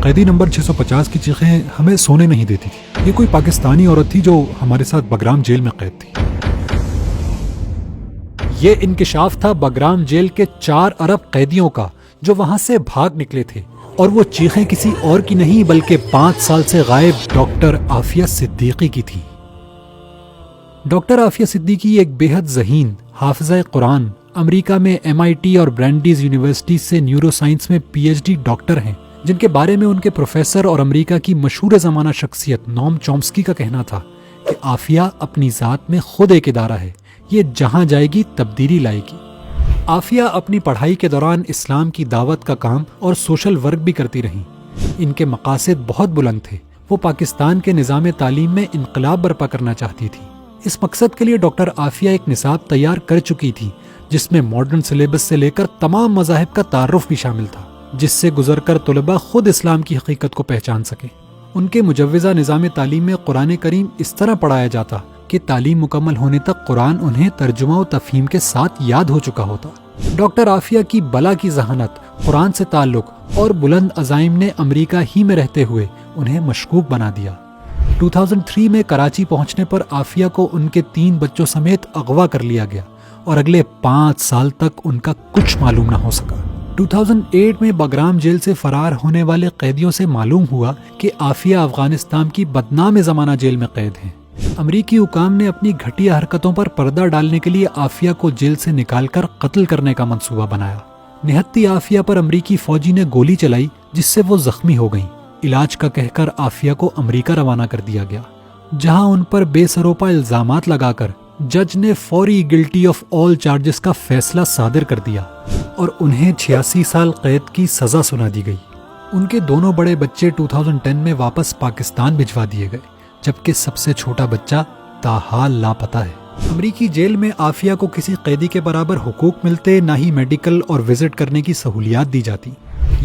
قیدی نمبر 650 کی چیخیں ہمیں سونے نہیں دیتی تھی. یہ کوئی پاکستانی عورت تھی جو ہمارے ساتھ بگرام جیل میں قید تھی. یہ انکشاف تھا بگرام جیل کے 4 ارب قیدیوں کا جو وہاں سے بھاگ نکلے تھے، اور وہ چیخیں کسی اور کی نہیں بلکہ 5 سال سے غائب ڈاکٹر عافیہ صدیقی کی تھی. ڈاکٹر عافیہ صدیقی ایک بے حد ذہین حافظہ قرآن، امریکہ میں MIT اور برینڈیز یونیورسٹی سے نیورو سائنس میں PhD ڈاکٹر ہیں، جن کے بارے میں ان کے پروفیسر اور امریکہ کی مشہور زمانہ شخصیت نوم چومسکی کا کہنا تھا کہ عافیہ اپنی ذات میں خود ایک ادارہ ہے، یہ جہاں جائے گی تبدیلی لائے گی. عافیہ اپنی پڑھائی کے دوران اسلام کی دعوت کا کام اور سوشل ورک بھی کرتی رہیں. ان کے مقاصد بہت بلند تھے. وہ پاکستان کے نظام تعلیم میں انقلاب برپا کرنا چاہتی تھی. اس مقصد کے لیے ڈاکٹر عافیہ ایک نصاب تیار کر چکی تھی جس میں ماڈرن سلیبس سے لے کر تمام مذاہب کا تعارف بھی شامل تھا، جس سے گزر کر طلباء خود اسلام کی حقیقت کو پہچان سکیں. ان کے مجوزہ نظام تعلیم میں قرآن کریم اس طرح پڑھایا جاتا کہ تعلیم مکمل ہونے تک قرآن انہیں ترجمہ و تفہیم کے ساتھ یاد ہو چکا ہوتا. ڈاکٹر عافیہ کی بلا کی ذہانت، قرآن سے تعلق اور بلند عزائم نے امریکہ ہی میں رہتے ہوئے انہیں مشکوک بنا دیا. 2003 میں کراچی پہنچنے پر عافیہ کو ان کے 3 بچوں سمیت اغوا کر لیا گیا اور اگلے 5 سال تک ان کا کچھ معلوم نہ ہو سکا. 2008 میں بگرام جیل سے فرار ہونے والے قیدیوں سے معلوم ہوا کہ عافیہ افغانستان کی بدنام زمانہ جیل میں قید ہیں. امریکی حکام نے اپنی گھٹیا حرکتوں پر پردہ ڈالنے کے لیے عافیہ کو جیل سے نکال کر قتل کرنے کا منصوبہ بنایا. نہتی عافیہ پر امریکی فوجی نے گولی چلائی جس سے وہ زخمی ہو گئیں. علاج کا کہہ کر عافیہ کو امریکہ روانہ کر دیا گیا، جہاں ان پر بے سروپا الزامات لگا کر جج نے فوری گلٹی آف آل چارجز کا فیصلہ صادر کر دیا اور انہیں 86 سال قید کی سزا سنا دی گئی. ان کے دونوں بڑے بچے 2010 میں واپس پاکستان بھجوا دیے گئے، جبکہ سب سے چھوٹا بچہ تاحال لاپتہ ہے. امریکی جیل میں عافیہ کو کسی قیدی کے برابر حقوق ملتے، نہ ہی میڈیکل اور وزٹ کرنے کی سہولیات دی جاتی.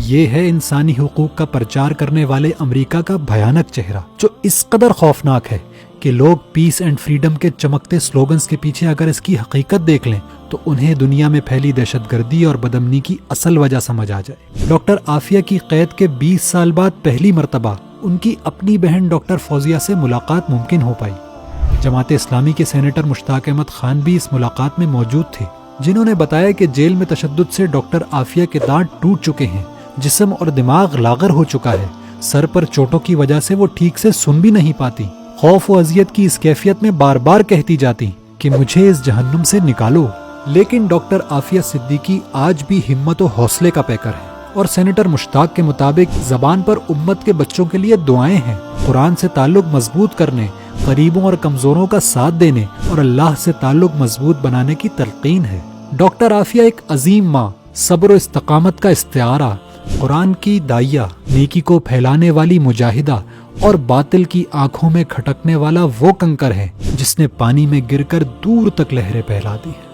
یہ ہے انسانی حقوق کا پرچار کرنے والے امریکہ کا بھیانک چہرہ، جو اس قدر خوفناک ہے کہ لوگ پیس اینڈ فریڈم کے چمکتے سلوگنز کے پیچھے اگر اس کی حقیقت دیکھ لیں تو انہیں دنیا میں پھیلی دہشت گردی اور بدامنی کی اصل وجہ سمجھ آ جائے. ڈاکٹر عافیہ کی قید کے 20 سال بعد پہلی مرتبہ ان کی اپنی بہن ڈاکٹر فوزیہ سے ملاقات ممکن ہو پائی. جماعت اسلامی کے سینیٹر مشتاق احمد خان بھی اس ملاقات میں موجود تھے، جنہوں نے بتایا کہ جیل میں تشدد سے ڈاکٹر عافیہ کے دانت ٹوٹ چکے ہیں، جسم اور دماغ لاغر ہو چکا ہے، سر پر چوٹوں کی وجہ سے وہ ٹھیک سے سن بھی نہیں پاتی. خوف و اذیت کی اس کیفیت میں بار بار کہتی جاتی کہ مجھے اس جہنم سے نکالو. لیکن ڈاکٹر عافیہ صدیقی آج بھی ہمت و حوصلے کا پیکر ہے، اور سینیٹر مشتاق کے مطابق زبان پر امت کے بچوں کے لیے دعائیں ہیں، قرآن سے تعلق مضبوط کرنے، غریبوں اور کمزوروں کا ساتھ دینے اور اللہ سے تعلق مضبوط بنانے کی تلقین ہے. ڈاکٹر عافیہ ایک عظیم ماں، صبر و استقامت کا استعارہ، قرآن کی داعیہ، نیکی کو پھیلانے والی مجاہدہ اور باطل کی آنکھوں میں کھٹکنے والا وہ کنکر ہے جس نے پانی میں گر کر دور تک لہریں پھیلا دی ہیں.